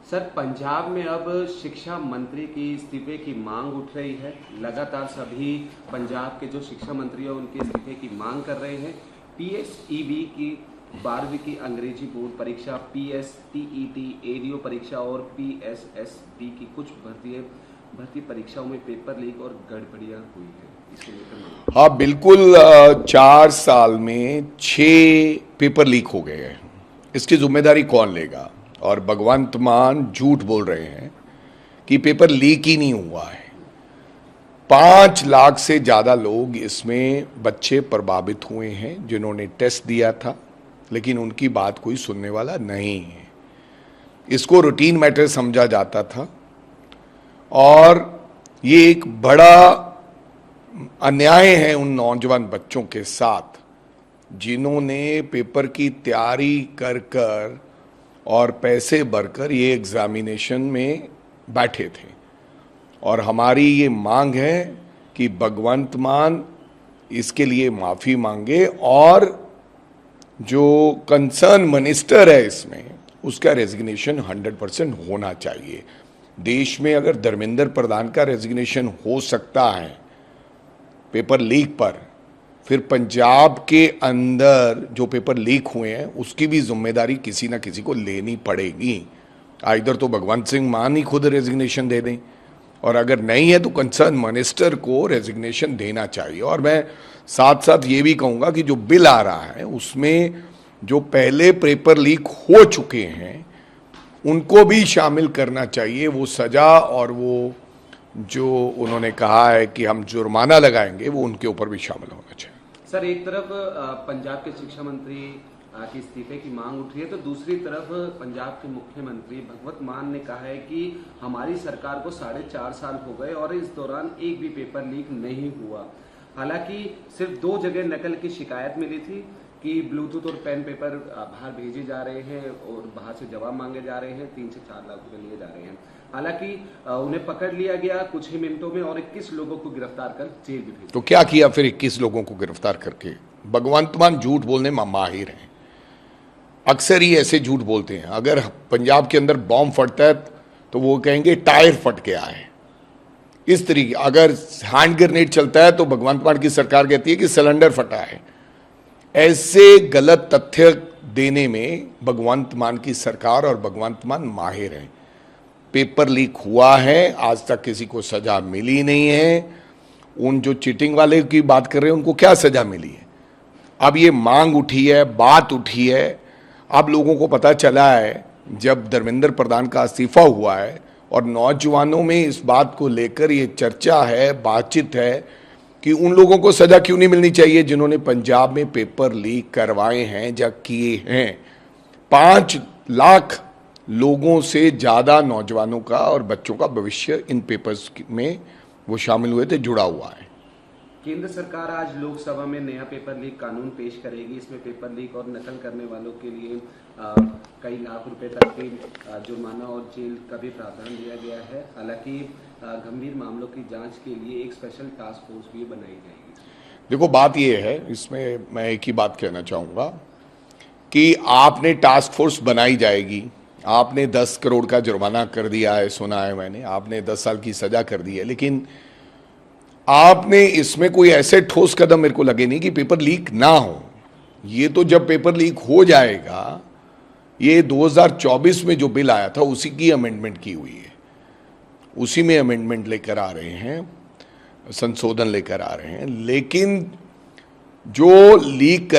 Sir, Punjab में अब शिक्षा मंत्री की इस्तीफे की मांग उठ रही है। लगातार सभी पंजाब के जो शिक्षा मंत्री हैं उनके इस्तीफे की मांग कर रहे हैं। पीएसईबी की 12वीं की अंग्रेजी बोर्ड परीक्षा, पीएसटीईटी एडीओ परीक्षा और पीएसएसबी की कुछ भर्ती परीक्षाओं में पेपर लीक और गड़बड़ियां हुई है। इसको लेकर मांग। हाँ बिल्कुल, 4 साल में 6 पेपर लीक हो गए हैं। इसकी जिम्मेदारी कौन लेगा? और भगवंत मान झूठ बोल रहे हैं कि पेपर लीक ही नहीं हुआ है। 5 लाख से ज़्यादा लोग इसमें बच्चे प्रभावित हुए हैं जिन्होंने टेस्ट दिया था, लेकिन उनकी बात कोई सुनने वाला नहीं है। इसको रूटीन मैटर समझा जाता था और ये एक बड़ा अन्याय है उन नौजवान बच्चों के साथ जिन्होंने पेपर की तैयारी कर कर और पैसे भरकर ये एग्जामिनेशन में बैठे थे। और हमारी ये मांग है कि भगवंत मान इसके लिए माफ़ी मांगे और जो कंसर्न मिनिस्टर है इसमें उसका रेजिग्नेशन 100% होना चाहिए। देश में अगर धर्मेंद्र प्रधान का रेजिग्नेशन हो सकता है पेपर लीक पर, फिर पंजाब के अंदर जो पेपर लीक हुए हैं उसकी भी जिम्मेदारी किसी ना किसी को लेनी पड़ेगी। इधर तो भगवंत सिंह मान ही खुद रेजिग्नेशन दे दें, और अगर नहीं है तो कंसर्न मिनिस्टर को रेजिग्नेशन देना चाहिए। और मैं साथ साथ ये भी कहूँगा कि जो बिल आ रहा है उसमें जो पहले पेपर लीक हो चुके हैं उनको भी शामिल करना चाहिए। वो सज़ा और वो जो उन्होंने कहा है कि हम जुर्माना लगाएंगे वो उनके ऊपर भी शामिल होना चाहिए। सर, एक तरफ पंजाब के शिक्षा मंत्री के इस्तीफे की मांग उठ रही है, तो दूसरी तरफ पंजाब के मुख्यमंत्री भगवंत मान ने कहा है कि हमारी सरकार को 4.5 साल हो गए और इस दौरान एक भी पेपर लीक नहीं हुआ। हालांकि सिर्फ 2 जगह नकल की शिकायत मिली थी कि ब्लूटूथ और पेन पेपर बाहर भेजे जा रहे हैं और बाहर से जवाब मांगे जा रहे हैं, 3 से 4 लाख रुपए लिए जा रहे हैं। हालांकि उन्हें पकड़ लिया गया कुछ ही मिनटों में और 21 लोगों को गिरफ्तार कर जेल भी भेजा। तो क्या किया फिर 21 लोगों को गिरफ्तार करके? भगवंत मान झूठ बोलने में माहिर हैं, अक्सर ही ऐसे झूठ बोलते हैं। अगर पंजाब के अंदर बॉम्ब फटता है तो वो कहेंगे टायर फट गया है, इस तरीके। अगर हैंड ग्रेनेड चलता है तो भगवंत मान की सरकार कहती है कि सिलेंडर फटा है। ऐसे गलत तथ्य देने में भगवंत मान की सरकार और भगवंत मान माहिर हैं। पेपर लीक हुआ है, आज तक किसी को सजा मिली नहीं है। उन जो चीटिंग वाले की बात कर रहे हैं उनको क्या सजा मिली है? अब ये मांग उठी है, बात उठी है। अब लोगों को पता चला है जब धर्मेंद्र प्रधान का इस्तीफा हुआ है और नौजवानों में इस बात को लेकर ये चर्चा है, बातचीत है कि उन लोगों को सजा क्यों नहीं मिलनी चाहिए जिन्होंने पंजाब में पेपर लीक करवाए हैं या किए हैं। 5 लाख लोगों से ज़्यादा नौजवानों का और बच्चों का भविष्य इन पेपर्स में वो शामिल हुए थे, जुड़ा हुआ है। केंद्र सरकार आज लोकसभा में नया पेपर लीक कानून पेश करेगी। इसमें पेपर लीक और नकल करने वालों के लिए कई लाख रुपए तक के जुर्माना और जेल का भी प्रावधान दिया गया है। हालांकि गंभीर मामलों की जांच के लिए एक स्पेशल टास्क फोर्स भी बनाई जाएगी। देखो बात ये है, इसमें मैं एक ही बात कहना चाहूँगा कि आपने टास्क फोर्स बनाई जाएगी, आपने 10 करोड़ का जुर्माना कर दिया है, सुना है मैंने, आपने 10 साल की सजा कर दी है, लेकिन आपने इसमें कोई ऐसे ठोस कदम मेरे को लगे नहीं कि पेपर लीक ना हो। ये तो जब पेपर लीक हो जाएगा, ये 2024 में जो बिल आया था उसी की अमेंडमेंट की हुई है, उसी में अमेंडमेंट लेकर आ रहे हैं, संशोधन लेकर आ रहे हैं। लेकिन जो लीक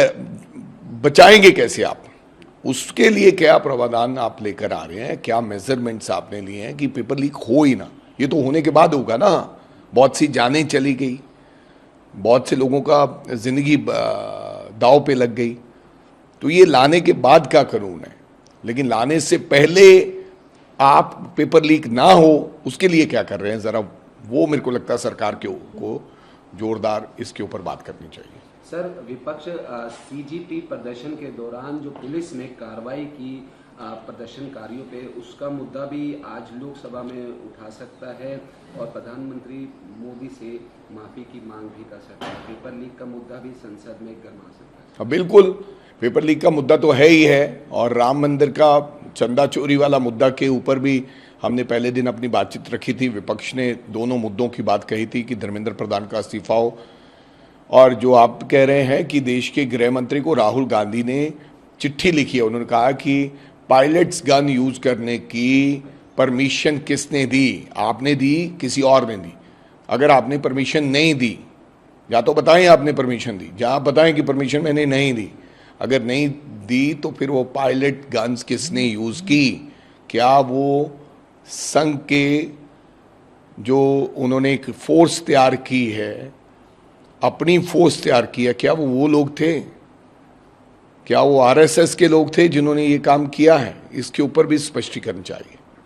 बचाएंगे कैसे आप, उसके लिए क्या प्रावधान आप लेकर आ रहे हैं, क्या मेजरमेंट्स आपने लिए हैं कि पेपर लीक हो ही ना? ये तो होने के बाद होगा ना। बहुत सी जानें चली गई, बहुत से लोगों का जिंदगी दांव पे लग गई, तो ये लाने के बाद का कानून है। लेकिन लाने से पहले आप पेपर लीक ना हो उसके लिए क्या कर रहे हैं, जरा वो मेरे को लगता है सरकार को जोरदार इसके ऊपर बात करनी चाहिए। सर, विपक्ष सीजीटी प्रदर्शन के दौरान जो पुलिस ने कार्रवाई की प्रदर्शनकारियों पे, उसका मुद्दा भी आज लोकसभा में उठा सकता है और प्रधानमंत्री मोदी से माफी की मांग भी कर सकता है। पेपर लीक का मुद्दा भी संसद में गर्मा सकता है। बिल्कुल, पेपर लीक का मुद्दा तो है ही है, और राम मंदिर का चंदा चोरी वाला मुद्दा के ऊपर भी हमने पहले दिन अपनी बातचीत रखी थी। विपक्ष ने दोनों मुद्दों की बात कही थी कि धर्मेंद्र प्रधान का इस्तीफा हो, और जो आप कह रहे हैं कि देश के गृह मंत्री को राहुल गांधी ने चिट्ठी लिखी है, उन्होंने कहा कि पायलट्स गन यूज करने की परमिशन किसने दी? आपने दी, किसी और ने दी? अगर आपने परमिशन नहीं दी, या तो बताएं आपने परमिशन दी, या आप बताएं कि परमिशन मैंने नहीं दी। अगर नहीं दी तो फिर वो पायलट गन्स किसने यूज की? क्या वो संघ के जो उन्होंने एक फोर्स तैयार की है, अपनी फोर्स तैयार की है, क्या वो लोग थे? क्या वो आरएसएस के लोग थे जिन्होंने ये काम किया है? इसके ऊपर भी स्पष्टीकरण चाहिए।